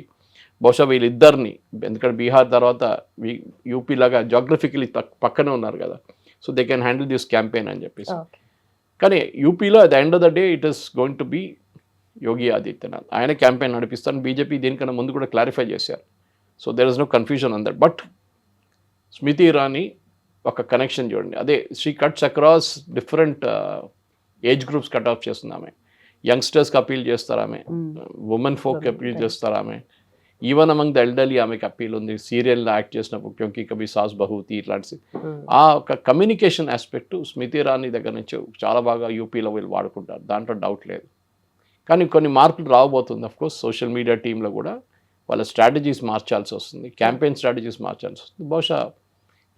బహుశా వీళ్ళిద్దరిని, ఎందుకంటే బీహార్ తర్వాత యూపీ లాగా జాగ్రఫికలీ పక్కనే ఉన్నారు కదా, so they can handle this campaign అని చెప్పేసి. కానీ యూపీలో at the end of the day it is going to be Yogi Adityanath, ఆయన క్యాంపెయిన్ నడిపిస్తాను. బీజేపీ దీనికన్నా ముందు కూడా క్లారిఫై చేశారు. So there is no confusion on that. But Smriti Irani ఒక కనెక్షన్ చూడండి, అదే she cuts across different age groups cut off చేస్తుంది ఆమె. యంగ్స్టర్స్కి అపీల్ చేస్తారు ఆమె, ఉమెన్ ఫోక్కి అపీల్ చేస్తారు ఆమె, ఈవెన్ అమంగ్ ద ఎల్డర్లీ ఆమెకి అపీల్ ఉంది. సీరియల్లో యాక్ట్ చేసినప్పుడు క్యోంకి కభీ సాస్ బహూతి ఇట్లాంటి ఆ ఒక కమ్యూనికేషన్ ఆస్పెక్ట్ స్మృతి ఇరానీ దగ్గర నుంచి చాలా బాగా యూపీలో వీళ్ళు వాడుకుంటారు, దాంట్లో డౌట్ లేదు. కానీ కొన్ని మార్పులు రాబోతుంది. అఫ్కోర్స్ సోషల్ మీడియా టీంలో కూడా వాళ్ళ స్ట్రాటజీస్ మార్చాల్సి వస్తుంది, క్యాంపెయిన్ స్ట్రాటజీస్ మార్చాల్సి వస్తుంది. బహుశా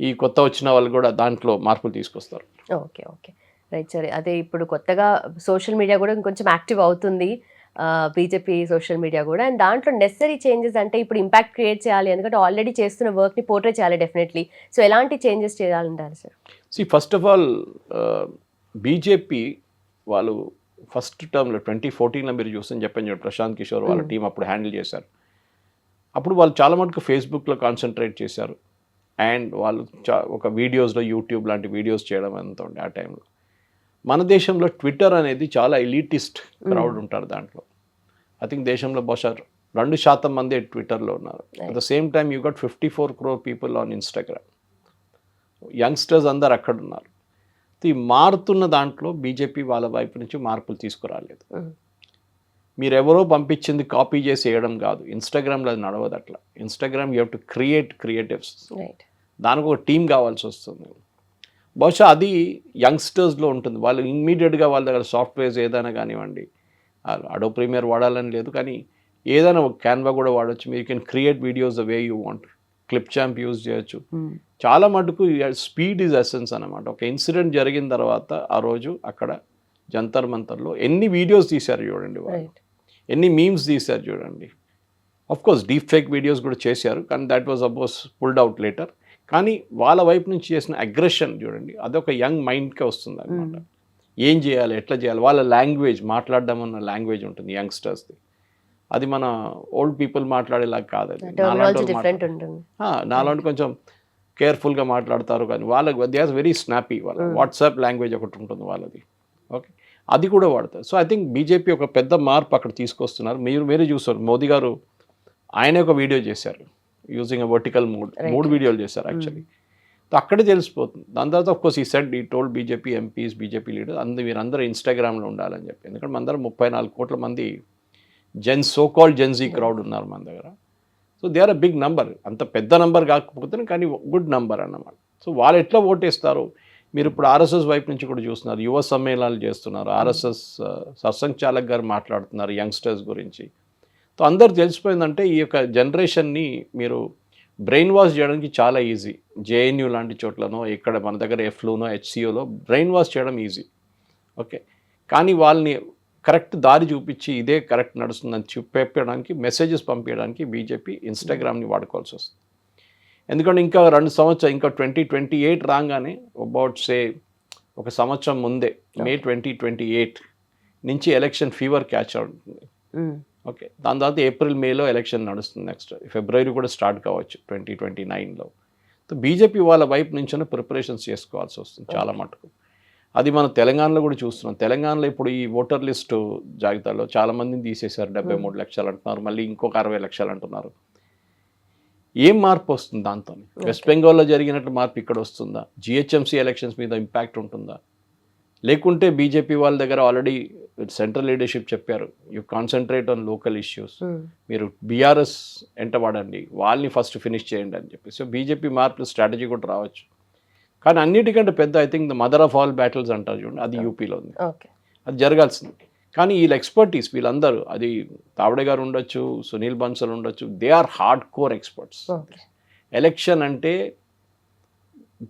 ఈ కొత్త వచ్చిన వాళ్ళు కూడా దాంట్లో మార్పులు తీసుకొస్తారు. ఓకే ఓకే రైట్ సరే. అదే ఇప్పుడు కొత్తగా సోషల్ మీడియా కూడా ఇంకొంచెం యాక్టివ్ అవుతుంది, బీజేపీ సోషల్ మీడియా కూడా. అండ్ దాంట్లో నెసరీ చేంజెస్ అంటే ఇప్పుడు ఇంపాక్ట్ క్రియేట్ చేయాలి, ఎందుకంటే ఆల్రెడీ చేస్తున్న వర్క్ని పోర్ట్రే చేయాలి డెఫినెట్లీ. సో ఎలాంటి చేంజెస్ చేయాలంటారు sir? First of all BJP వాళ్ళు ఫస్ట్ టర్మ్లో 2014లో మీరు చూస్తే చెప్పాను చూడండి, ప్రశాంత్ కిషోర్ వాళ్ళ టీం అప్పుడు హ్యాండిల్ చేశారు. అప్పుడు వాళ్ళు చాలా మటుకు ఫేస్బుక్లో కాన్సన్ట్రేట్ చేశారు, అండ్ వాళ్ళు ఒక వీడియోస్లో యూట్యూబ్ లాంటి వీడియోస్ చేయడం అంత ఉండే ఆ టైంలో. మన దేశంలో ట్విట్టర్ అనేది చాలా ఎలిటిస్ట్ క్రౌడ్ ఉంటారు దాంట్లో. ఐ థింక్ దేశంలో బహుశా 2% మంది ట్విట్టర్లో ఉన్నారు. At the same time you got 54 crore people on Instagram. Youngsters అందరు అక్కడ ఉన్నారు. ఈ మారుతున్న దాంట్లో బీజేపీ వాళ్ళ వైపు నుంచి మార్పులు తీసుకురాలేదు. మీరెవరో పంపించింది కాపీ చేసి వేయడం కాదు. ఇన్స్టాగ్రామ్లో అది నడవదు అట్లా. Instagram you have to create creatives. దానికి ఒక టీం కావాల్సి వస్తుంది. బహుశా అది యంగ్స్టర్స్లో ఉంటుంది. వాళ్ళు ఇమ్మీడియట్గా వాళ్ళ దగ్గర సాఫ్ట్వేర్స్ ఏదైనా కానివ్వండి, అడో ప్రీమియర్ వాడాలని లేదు, కానీ ఏదైనా ఒక క్యాన్వా కూడా వాడచ్చు. మీరు can create videos the way you want. Clip champ use చేయొచ్చు. చాలా మటుకు స్పీడ్ ఈజ్ ఎసెన్స్ అనమాట. ఒక ఇన్సిడెంట్ జరిగిన తర్వాత ఆ రోజు అక్కడ జంతర్ మంతర్లో ఎన్ని వీడియోస్ తీశారు చూడండి వాళ్ళు, ఎన్ని మీమ్స్ తీశారు చూడండి. Of course deep fake videos కూడా చేశారు, కానీ that was also pulled out later. కానీ వాళ్ళ వైపు నుంచి చేసిన అగ్రెషన్ చూడండి, అదొక యంగ్ మైండ్కే వస్తుంది అనమాట. ఏం చేయాలి, ఎట్లా చేయాలి, వాళ్ళ లాంగ్వేజ్, మాట్లాడడం అన్న లాంగ్వేజ్ ఉంటుంది యంగ్స్టర్స్ది. అది మన ఓల్డ్ పీపుల్ మాట్లాడేలాగా కాదు. అది నాలాంటి కొంచెం కేర్ఫుల్గా మాట్లాడతారు, కానీ వాళ్ళకి దే ఆర్ వెరీ స్నాపీ. వాళ్ళ వాట్సాప్ లాంగ్వేజ్ ఒకటి ఉంటుంది వాళ్ళది. ఓకే, అది కూడా వాడతారు. సో ఐ థింక్ బీజేపీ ఒక పెద్ద మార్పు అక్కడ తీసుకొస్తున్నారు. మీరే చూస్తారు, మోదీ గారు ఆయనే ఒక వీడియో చేశారు యూజింగ్ ఎ వర్టికల్ మోడ్. 3 వీడియోలు చేశారు యాక్చువల్లీ. సో అక్కడే తెలిసిపోతుంది. దాని తర్వాత ఆఫ్ కోర్స్ ఈ సెడ్ ఈ told BJP MPs, BJP leaders మీరందరూ ఇన్స్టాగ్రామ్లో ఉండాలని చెప్పి. ఎందుకంటే మన దగ్గర 34 కోట్ల మంది సో కాల్డ్ జెన్జీ క్రౌడ్ ఉన్నారు మన దగ్గర. So they are a big number. అంత పెద్ద నంబర్ కాకపోతే కానీ గుడ్ నంబర్ అన్నమాట. సో వాళ్ళు ఎట్లా ఓటేస్తారు, మీరు ఇప్పుడు ఆర్ఎస్ఎస్ వైపు నుంచి కూడా చూస్తున్నారు, యువ సమ్మేళనాలు చేస్తున్నారు. ఆర్ఎస్ఎస్ సర్సంఘచాలక్ గారు మాట్లాడుతున్నారు యంగ్స్టర్స్ గురించి. సో అందరు తెలిసిపోయిందంటే ఈ యొక్క జనరేషన్ని మీరు బ్రెయిన్ వాష్ చేయడానికి చాలా ఈజీ. జేఎన్యూ లాంటి చోట్లనో, ఇక్కడ మన దగ్గర ఎఫ్లూనో, హెచ్సిఓలో బ్రెయిన్ వాష్ చేయడం ఈజీ. ఓకే, కానీ వాళ్ళని కరెక్ట్ దారి చూపించి ఇదే కరెక్ట్ నడుస్తుందని చెప్పడానికి, మెసేజెస్ పంపించడానికి బీజేపీ ఇన్స్టాగ్రామ్ని వాడుకోవాల్సి వస్తుంది. ఎందుకంటే ఇంకా 2 సంవత్సరాలు, ఇంకా 2028 రాగానే అబౌట్ ఒక సంవత్సరం ముందే మే 2028 నుంచి ఎలక్షన్ ఫీవర్ క్యాచ్ అవుతుంది. ఓకే, దాని తర్వాత ఏప్రిల్ మేలో ఎలక్షన్ నడుస్తుంది. నెక్స్ట్ ఫిబ్రవరి కూడా స్టార్ట్ కావచ్చు 2029లో. సో బీజేపీ వాళ్ళ వైపు నుంచి ప్రిపరేషన్స్ చేసుకోవాల్సి వస్తుంది చాలా మటుకు. అది మనం తెలంగాణలో కూడా చూస్తున్నాం. తెలంగాణలో ఇప్పుడు ఈ ఓటర్ లిస్టు జాబితాలో చాలామందిని తీసేశారు. 73 లక్షలు అంటున్నారు, మళ్ళీ ఇంకొక 60 లక్షలు అంటున్నారు. ఏం మార్పు వస్తుంది దాంతో? వెస్ట్ బెంగాల్లో జరిగినట్టు మార్పు ఇక్కడ వస్తుందా? జిహెచ్ఎంసీ ఎలక్షన్స్ మీద ఇంపాక్ట్ ఉంటుందా? లేకుంటే బీజేపీ వాళ్ళ దగ్గర ఆల్రెడీ సెంట్రల్ లీడర్షిప్ చెప్పారు, you concentrate on local issues, మీరు బీఆర్ఎస్ ఎంట వాడండి, వాళ్ళని ఫస్ట్ ఫినిష్ చేయండి అని చెప్పి. సో బీజేపీ మార్పు స్ట్రాటజీ కూడా రావచ్చు. కానీ అన్నిటికంటే పెద్ద I think the mother of all battles అంటారు చూడండి, అది యూపీలో ఉంది. అది జరగాల్సింది. కానీ వీళ్ళ ఎక్స్పర్టీస్, వీళ్ళందరూ, అది తావడే గారు ఉండొచ్చు, సునీల్ బన్సల్ ఉండొచ్చు, they are hard core experts. Election అంటే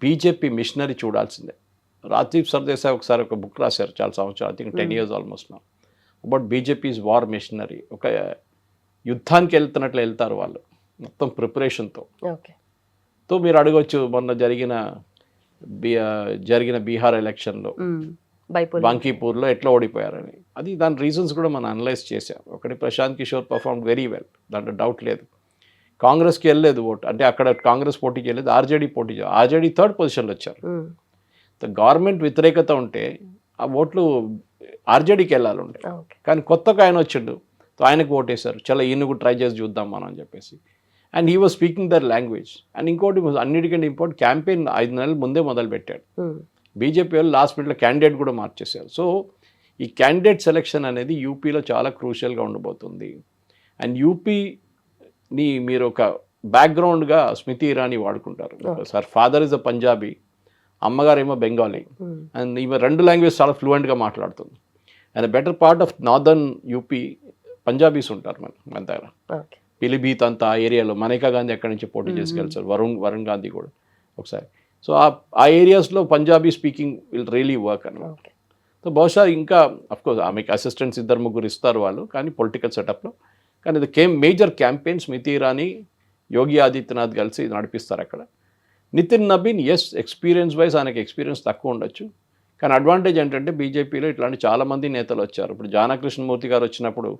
బీజేపీ మిషనరీ చూడాల్సిందే. రాజీవ్ సర్దేశాయ్ ఒకసారి ఒక బుక్ రాశారు చాలా సంవత్సరాలు, ఐ థింక్ 10 years ఆల్మోస్ట్ నా, అబౌట్ బీజేపీస్ వార్ మిషనరీ. ఒక యుద్ధానికి వెళ్తున్నట్లు వెళ్తారు వాళ్ళు మొత్తం ప్రిపరేషన్తో. తో మీరు అడగవచ్చు, మొన్న జరిగిన బీహార్ ఎలక్షన్లో బాంకీపూర్లో ఎట్లా ఓడిపోయారని. అది దాని రీజన్స్ కూడా మనం అనలైజ్ చేసాం. ఒకటి, Prashant Kishor perform very well, దాంట్లో డౌట్ లేదు. కాంగ్రెస్కి వెళ్ళలేదు ఓటు, అంటే అక్కడ కాంగ్రెస్ పోటీ చేయలేదు, ఆర్జేడీ పోటీ చేయలేదు. ఆర్జేడీ 3rd పొజిషన్లో వచ్చారు. గవర్నమెంట్ వ్యతిరేకత ఉంటే ఆ ఓట్లు ఆర్జేడీకి వెళ్ళాలి ఉండే, కానీ కొత్తగా ఆయన వచ్చిండు, ఆయనకు ఓటేశారు. చాలా ఈయన కూడా ట్రై చేసి చూద్దాం మనం అని చెప్పేసి. And he was speaking their language. And ఇంకోటి అన్నిటికంటే ఇంపార్టెంట్, క్యాంపెయిన్ 5 నెలల ముందే మొదలుపెట్టాడు. బీజేపీ వాళ్ళు లాస్ట్ మినిట్లో క్యాండిడేట్ కూడా మార్చేశారు. సో ఈ క్యాండిడేట్ సెలెక్షన్ అనేది యూపీలో చాలా క్రూషియల్గా ఉండబోతుంది. అండ్ యూపీని మీరు ఒక బ్యాక్గ్రౌండ్గా స్మృతి ఇరానీ వాడుకుంటారు. Sir father is a Punjabi, అమ్మగారు ఏమో బెంగాలీ, అండ్ ఈమె 2 లాంగ్వేజ్ చాలా ఫ్లూయెంట్గా మాట్లాడుతుంది. And better part of northern UP Punjabis ఉంటారు మన దగ్గర. పిలిభీత్ అంతా ఆ ఏరియాలో మనీకా గాంధీ ఎక్కడి నుంచి పోటీ చేసుకెళ్తారు, వరుణ్ గాంధీ కూడా ఒకసారి. సో ఆ ఏరియాస్లో Punjabi speaking will really work అనమాట. సో బహుశా ఇంకా అఫ్కోర్స్ ఆమెకి అసిస్టెంట్స్ 2-3 ఇస్తారు వాళ్ళు, కానీ పొలిటికల్ సెటప్లో. కానీ ఇది మేజర్ క్యాంపెయిన్ స్మృతి ఇరానీ, యోగి ఆదిత్యనాథ్ కలిసి నడిపిస్తారు అక్కడ. Nitin Nabin as experience wise ఆయనకి ఎక్స్పీరియన్స్ తక్కువ ఉండొచ్చు, కానీ అడ్వాంటేజ్ ఏంటంటే బీజేపీలో ఇట్లాంటి చాలామంది నేతలు వచ్చారు. ఇప్పుడు జానా కృష్ణమూర్తి గారు వచ్చినప్పుడు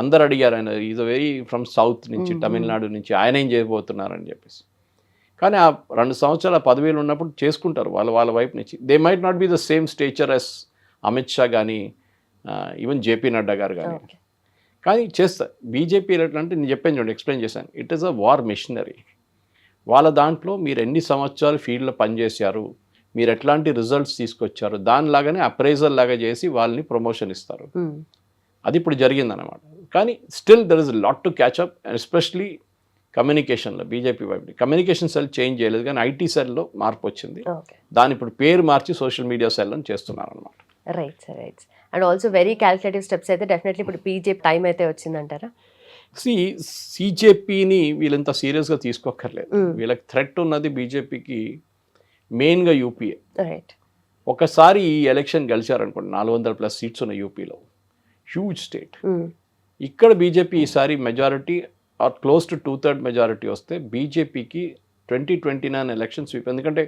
అందరు అడిగారు, ఆయన ఈజ్ వెరీ ఫ్రమ్ సౌత్ నుంచి, తమిళనాడు నుంచి, ఆయన ఏం చేయబోతున్నారని చెప్పేసి. కానీ ఆ 2 సంవత్సరాల పదవిలో ఉన్నప్పుడు చేసుకుంటారు వాళ్ళ వైపు నుంచి. They might not be the same stature as Amit Shah కానీ ఈవెన్ జేపీ నడ్డా గారు కానీ, కానీ చేస్తారు. బీజేపీ అంటే నేను చెప్పాను చూడండి, ఎక్స్ప్లెయిన్ చేశాను, it is a war machinery. వాళ్ళ దాంట్లో మీరు ఎన్ని సంవత్సరాలు ఫీల్డ్లో పనిచేశారు, మీరు ఎట్లాంటి రిజల్ట్స్ తీసుకొచ్చారు, దానిలాగానే అప్రైజల్ లాగా చేసి వాళ్ళని ప్రమోషన్ ఇస్తారు. అది ఇప్పుడు జరిగిందన్నమాట. కానీ still there is lot to catch up, especially కమ్యూనికేషన్లో. బీజేపీ వైపు కమ్యూనికేషన్ సెల్ చేంజ్ చేయలేదు, కానీ ఐటీ సెల్లో మార్పు వచ్చింది. దాని ఇప్పుడు పేరు మార్చి సోషల్ మీడియా సెల్ అని చేస్తున్నారు అనమాట. Right sir, right. And also very calculative steps అయితే డెఫినెట్లీ ఇప్పుడు బీజేపీ టైం అయితే వచ్చిందంటారా? సిజేపీని వీళ్ళంత సీరియస్గా తీసుకోక్కర్లేదు. వీళ్ళకి థ్రెట్ ఉన్నది బీజేపీకి మెయిన్గా యూపీఏ. రైట్. ఒకసారి ఈ ఎలక్షన్ గెలిచారనుకోండి, 400+ సీట్స్ ఉన్న యూపీలో, హ్యూజ్ స్టేట్. ఇక్కడ బీజేపీ ఈసారి majority or close to 2/3 majority వస్తే బీజేపీకి 2029 ఎలక్షన్ స్వీప్. ఎందుకంటే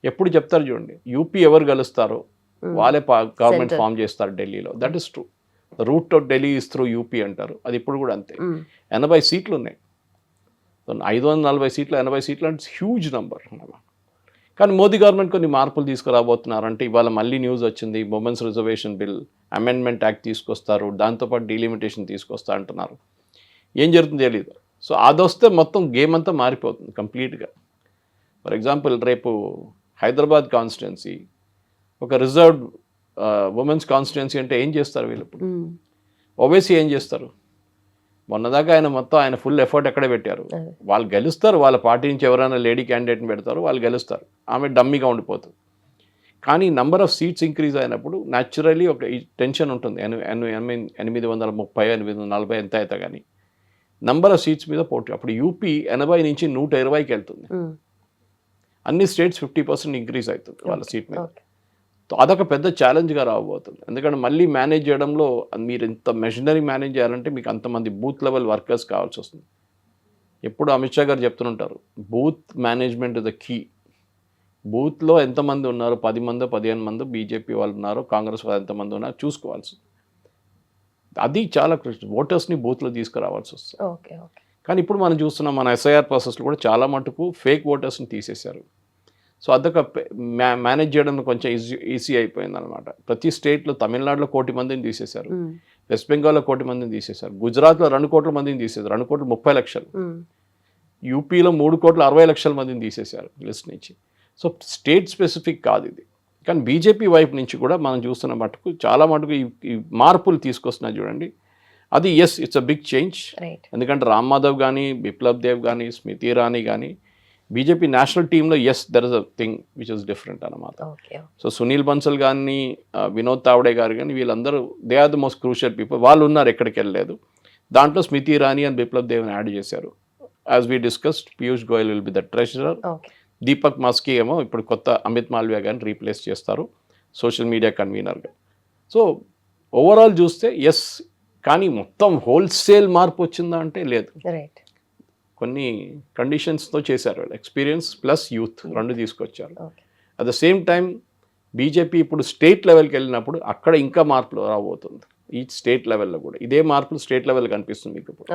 ఎప్పుడు చెప్తారు చూడండి, యూపీ ఎవరు గెలుస్తారో వాళ్ళే గవర్నమెంట్ ఫామ్ చేస్తారు ఢిల్లీలో. That is true. Root of Delhi is through UP అంటారు. అది ఇప్పుడు కూడా అంతే. 80 సీట్లు ఉన్నాయి. 540 సీట్లు, 80 సీట్లు అంటే హ్యూజ్ నంబర్. కానీ మోదీ గవర్నమెంట్ కొన్ని మార్పులు తీసుకురాబోతున్నారు. అంటే ఇవాళ మళ్ళీ న్యూస్ వచ్చింది, women's reservation bill, amendment act తీసుకొస్తారు, దాంతోపాటు డీలిమిటేషన్ తీసుకొస్తా అంటున్నారు. ఏం జరుగుతుందో తెలియదు. సో అది వస్తే మొత్తం గేమ్ అంతా మారిపోతుంది కంప్లీట్గా. ఫర్ ఎగ్జాంపుల్, రేపు హైదరాబాద్ కాన్స్టిట్యున్సీ ఒక రిజర్వ్డ్ ఉమెన్స్ కాన్స్టిట్యున్సీ అంటే ఏం చేస్తారు వీళ్ళు? ఇప్పుడు ఓవైసీ ఏం చేస్తారు? మొన్నదాకా ఆయన ఫుల్ ఎఫర్ట్ ఎక్కడ పెట్టారు? వాళ్ళు గెలుస్తారు, వాళ్ళ పార్టీ నుంచి ఎవరైనా లేడీ క్యాండిడేట్ని పెడతారు, వాళ్ళు గెలుస్తారు, ఆమె డమ్మీగా ఉండిపోతుంది. కానీ నంబర్ ఆఫ్ సీట్స్ ఇంక్రీజ్ అయినప్పుడు న్యాచురలీ ఒక టెన్షన్ ఉంటుంది. 830, 840 ఎంత అయితే కానీ నంబర్ ఆఫ్ సీట్స్ మీద పోటీ. అప్పుడు యూపీ 80 నుంచి 120కి వెళ్తుంది. అన్ని స్టేట్స్ 50% ఇంక్రీజ్ అవుతుంది వాళ్ళ సీట్ మీద. అదొక పెద్ద ఛాలెంజ్గా రాబోతుంది. ఎందుకంటే మళ్ళీ మేనేజ్ చేయడంలో మీరు ఇంత మెషినరీ మేనేజ్ చేయాలంటే మీకు అంతమంది బూత్ లెవెల్ వర్కర్స్ కావాల్సి వస్తుంది. ఎప్పుడు అమిత్ షా గారు చెప్తుంటారు, booth management is the key. బూత్లో ఎంతమంది ఉన్నారు, 10 మందో 15 మందో బీజేపీ వాళ్ళు ఉన్నారు, కాంగ్రెస్ వాళ్ళు ఎంతమంది ఉన్నారు చూసుకోవాల్సి. అది చాలా ఓటర్స్ని బూత్లో తీసుకురావాల్సి వస్తుంది. కానీ ఇప్పుడు మనం చూస్తున్నాం, మన ఎస్ఐఆర్ ప్రాసెస్లో కూడా చాలా మటుకు ఫేక్ ఓటర్స్ని తీసేశారు. సో అదొక మేనేజ్ చేయడంలో కొంచెం ఈజీ అయిపోయింది అనమాట. ప్రతి స్టేట్లో తమిళనాడులో 1 కోటి మందిని తీసేశారు, వెస్ట్ బెంగాల్లో 1 కోటి మందిని తీసేశారు, గుజరాత్లో 2 కోట్ల మందిని తీసేశారు, 2 కోట్ల 30 లక్షలు, యూపీలో 3 కోట్ల 60 లక్షల మందిని తీసేశారు లిస్ట్ నుంచి. సో స్టేట్ స్పెసిఫిక్ కాదు ఇది. కానీ బీజేపీ వైపు నుంచి కూడా మనం చూస్తున్న మటుకు చాలా మటుకు ఈ మార్పులు తీసుకొస్తున్నారు చూడండి. అది yes, it's a big change. ఎందుకంటే రామ్ మాధవ్ కానీ, బిప్లబ్ దేవ్ కానీ, స్మృతి ఇరానీ కానీ, బీజేపీ నేషనల్ టీంలో yes there is a thing which is different అన్నమాట. సో సునీల్ బన్సల్ కానీ, వినోద్ తావడే గారు కానీ, వీళ్ళందరూ దే ఆర్ ద మోస్ట్ క్రూషియల్ పీపుల్. వాళ్ళు ఉన్నారు, ఎక్కడికి వెళ్ళలేదు. దాంట్లో స్మృతి ఇరానీ అండ్ బిప్లబ్ దేవ్ని యాడ్ చేశారు. As we discussed, Piyush Goyal will be the treasurer. Deepak Maski ఏమో ఇప్పుడు కొత్త అమిత్ మాల్వియా గారిని రీప్లేస్ చేస్తారు సోషల్ మీడియా కన్వీనర్గా. సో ఓవరాల్ చూస్తే ఎస్, కానీ మొత్తం హోల్సేల్ మార్పు వచ్చిందా అంటే లేదు. కొన్ని కండిషన్స్తో చేశారు. ఎక్స్పీరియన్స్ ప్లస్ యూత్ 2 తీసుకొచ్చారు. At the same time BJP ఇప్పుడు స్టేట్ లెవెల్కి వెళ్ళినప్పుడు అక్కడ ఇంకా మార్పులు రాబోతుంది. ఈ స్టేట్ లెవెల్లో కూడా ఇదే మార్పులు స్టేట్ లెవెల్ కనిపిస్తుంది మీకు ఇప్పుడు.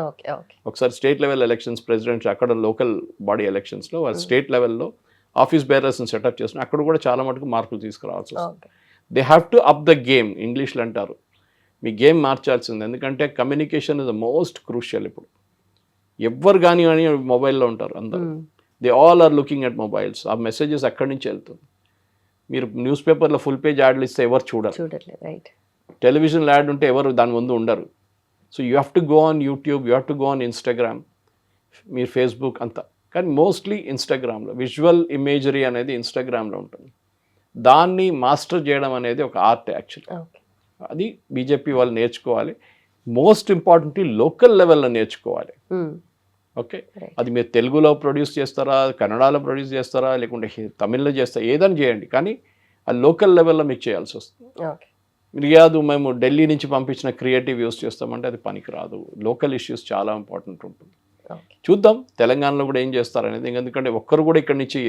ఒకసారి స్టేట్ లెవెల్ ఎలక్షన్స్, ప్రెసిడెంట్స్ అక్కడ లోకల్ బాడీ ఎలక్షన్స్లో వాళ్ళు స్టేట్ లెవెల్లో ఆఫీస్ బేరర్స్ని సెటప్ చేస్తున్నారు. అక్కడ కూడా చాలా మటుకు మార్పులు తీసుకురావాల్సి వస్తుంది. They have to up the game, ఇంగ్లీష్లో అంటారు. మీ గేమ్ మార్చాల్సింది. ఎందుకంటే communication is the most crucial. ఇప్పుడు ఎవ్వరు కానీ అని మొబైల్లో ఉంటారు అందరూ. They all are looking at mobiles. ఆ మెసేజెస్ అక్కడి నుంచి వెళ్తుంది. మీరు న్యూస్ పేపర్లో ఫుల్ పేజ్ యాడ్లు ఇస్తే ఎవరు చూడరు. టెలివిజన్ యాడ్ ఉంటే ఎవరు దాని ముందు ఉండరు. So you have to go on YouTube, you have to go on Instagram, మీరు ఫేస్బుక్ అంతా. కానీ మోస్ట్లీ ఇన్స్టాగ్రామ్లో విజువల్ ఇమేజరీ అనేది ఇన్స్టాగ్రామ్లో ఉంటుంది. దాన్ని మాస్టర్ చేయడం అనేది ఒక ఆర్ట్ యాక్చువల్లీ. అది బీజేపీ వాళ్ళు నేర్చుకోవాలి. మోస్ట్ ఇంపార్టెంట్లీ లోకల్ లెవెల్లో నేర్చుకోవాలి. ఓకే, అది మీరు తెలుగులో ప్రొడ్యూస్ చేస్తారా, కన్నడలో ప్రొడ్యూస్ చేస్తారా, లేకుంటే తమిళ్లో చేస్తారా, ఏదైనా చేయండి, కానీ ఆ లోకల్ లెవెల్లో మీకు చేయాల్సి వస్తుంది. మీరు కాదు మేము ఢిల్లీ నుంచి పంపించిన క్రియేటివ్ యూస్ చేస్తామంటే అది పనికి రాదు. లోకల్ ఇష్యూస్ చాలా ఇంపార్టెంట్ ఉంటుంది. చూద్దాం తెలంగాణలో కూడా ఏం చేస్తారనేది. ఎందుకంటే ఒక్కరు కూడా ఇక్కడి నుంచి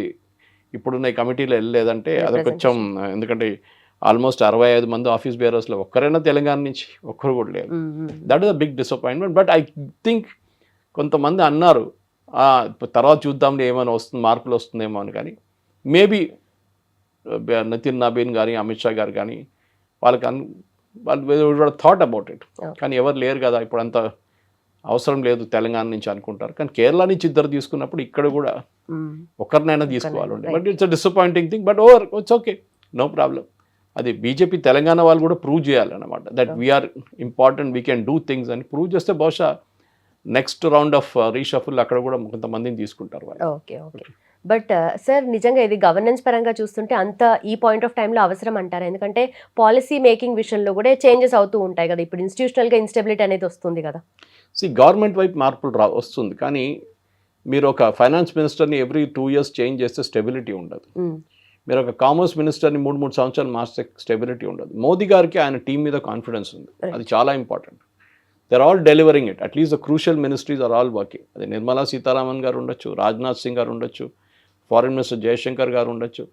ఇప్పుడున్న కమిటీలో వెళ్ళలేదంటే అది కొంచెం, ఎందుకంటే ఆల్మోస్ట్ 65 మంది ఆఫీస్ బేరర్స్లో ఒక్కరైనా తెలంగాణ నుంచి ఒక్కరు కూడా లేరు. That is a big disappointment. But I think కొంతమంది అన్నారు తర్వాత చూద్దాంలే ఏమైనా వస్తుంది, మార్పులు వస్తుందేమో అని. కానీ మేబీ నితిన్ నబీన్ కానీ అమిత్ షా గారు కానీ వాళ్ళు థాట్ అబౌట్ ఇట్. కానీ ఎవరు లేరు కదా ఇప్పుడు, అంత అవసరం లేదు తెలంగాణ నుంచి అనుకుంటారు. కానీ కేరళ నుంచి ఇద్దరు తీసుకున్నప్పుడు ఇక్కడ కూడా ఒకరినైనా తీసుకోవాలి. But it's a disappointing thing. But it's okay, no problem. అది బీజేపీ తెలంగాణ వాళ్ళు కూడా ప్రూవ్ చేయాలన్నమాట. That we are important, we can do things అని ప్రూవ్ చేస్తే బహుశా నెక్స్ట్ రౌండ్ ఆఫ్ రీషఫుల్ అక్కడ కూడా కొంతమందిని తీసుకుంటారు వాళ్ళు. Okay okay. బట్ సార్ నిజంగా ఇది గవర్నెన్స్ పరంగా చూస్తుంటే అంత ఈ పాయింట్ ఆఫ్ టైంలో అవసరం అంటారా? ఎందుకంటే పాలసీ మేకింగ్ విషయంలో కూడా చేంజెస్ అవుతూ ఉంటాయి కదా, ఇప్పుడు ఇన్స్టిట్యూషనల్గా ఇన్స్టెబిలిటీ అనేది వస్తుంది కదా. గవర్నమెంట్ వైపు మార్పులు వస్తుంది, కానీ మీరు ఒక ఫైనాన్స్ మినిస్టర్ని ఎవ్రీ 2 years చేంజ్ చేస్తే స్టెబిలిటీ ఉండదు. మీరు ఒక కామర్స్ మినిస్టర్ని 3 సంవత్సరాలు మార్చితే స్టెబిలిటీ ఉండదు. మోదీ గారికి ఆయన టీం మీద కాన్ఫిడెన్స్ ఉంది, అది చాలా important. They are all delivering it. At least the crucial ministries are all working. అది నిర్మలా సీతారామన్ గారు ఉండొచ్చు, రాజ్నాథ్ సింగ్ గారు ఉండొచ్చు, ఫారిన్ మినిస్టర్ జయశంకర్ గారు ఉండొచ్చు,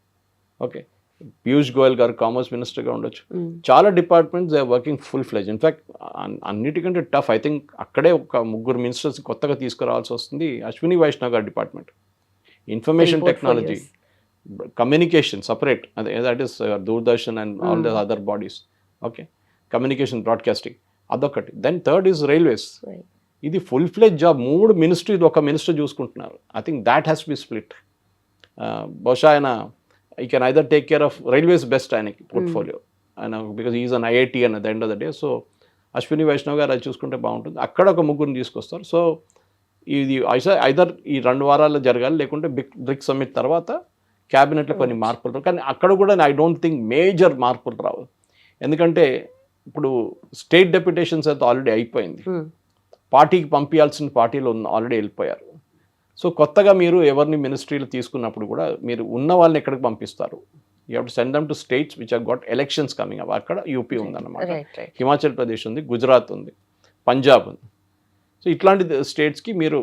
ఓకే, పీయూష్ గోయల్ గారు కామర్స్ మినిస్టర్గా ఉండొచ్చు. చాలా departments they are working full fledge. In fact అన్నిటికంటే టఫ్ ఐ థింక్ అక్కడే ఒక 3 మినిస్టర్స్ కొత్తగా తీసుకురావాల్సి వస్తుంది. అశ్విని వైష్ణవ్ గారి department, information technology, communication separate, అదే that is Doordarshan and all the other bodies, okay, communication broadcasting అదొకటి. Then third is railways. ఇది ఫుల్ ఫ్లెజ్ జాబ్. 3 మినిస్ట్రీలు ఒక మినిస్టర్ చూసుకుంటున్నారు. I think that has be split. బహుశా ఆయన ఈ can either take care of railways best ఆయనకి portfolio, ఆయన because is an IIT at the end of the day. So Ashwini Vaishnaw గారు అది చూసుకుంటే బాగుంటుంది. అక్కడ ఒక 3 తీసుకొస్తారు. సో ఇది ఐదర్ ఈ 2 వారాల్లో జరగాలి, లేకుంటే బ్రిక్స్ సమ్మిట్ తర్వాత క్యాబినెట్లో కొన్ని మార్పులు రావు. కానీ అక్కడ కూడా ఐ డోంట్ థింక్ మేజర్ మార్పులు రావు. ఎందుకంటే ఇప్పుడు స్టేట్ డెప్యుటేషన్స్ అయితే ఆల్రెడీ అయిపోయింది. పార్టీకి పంపించాల్సిన పార్టీలో ఆల్రెడీ వెళ్ళిపోయారు. సో కొత్తగా మీరు ఎవరిని మినిస్ట్రీలో తీసుకున్నప్పుడు కూడా మీరు ఉన్న వాళ్ళని ఎక్కడికి పంపిస్తారు? You have to send them to states which have got elections coming up. అక్కడ యూపీ ఉందన్నమాట, హిమాచల్ ప్రదేశ్ ఉంది, గుజరాత్ ఉంది, పంజాబ్ ఉంది. సో ఇట్లాంటి స్టేట్స్కి మీరు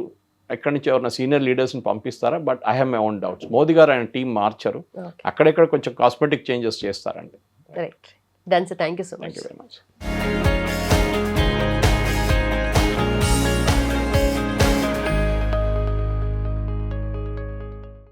ఎక్కడి నుంచి ఎవరైనా సీనియర్ లీడర్స్ని పంపిస్తారా? But I have my own doubts. Modi గారు ఆయన టీం మార్చారు, అక్కడెక్కడ కొంచెం కాస్మెటిక్ చేంజెస్ చేస్తారండి. Right. Done sir, thank you so much. Thank you very much.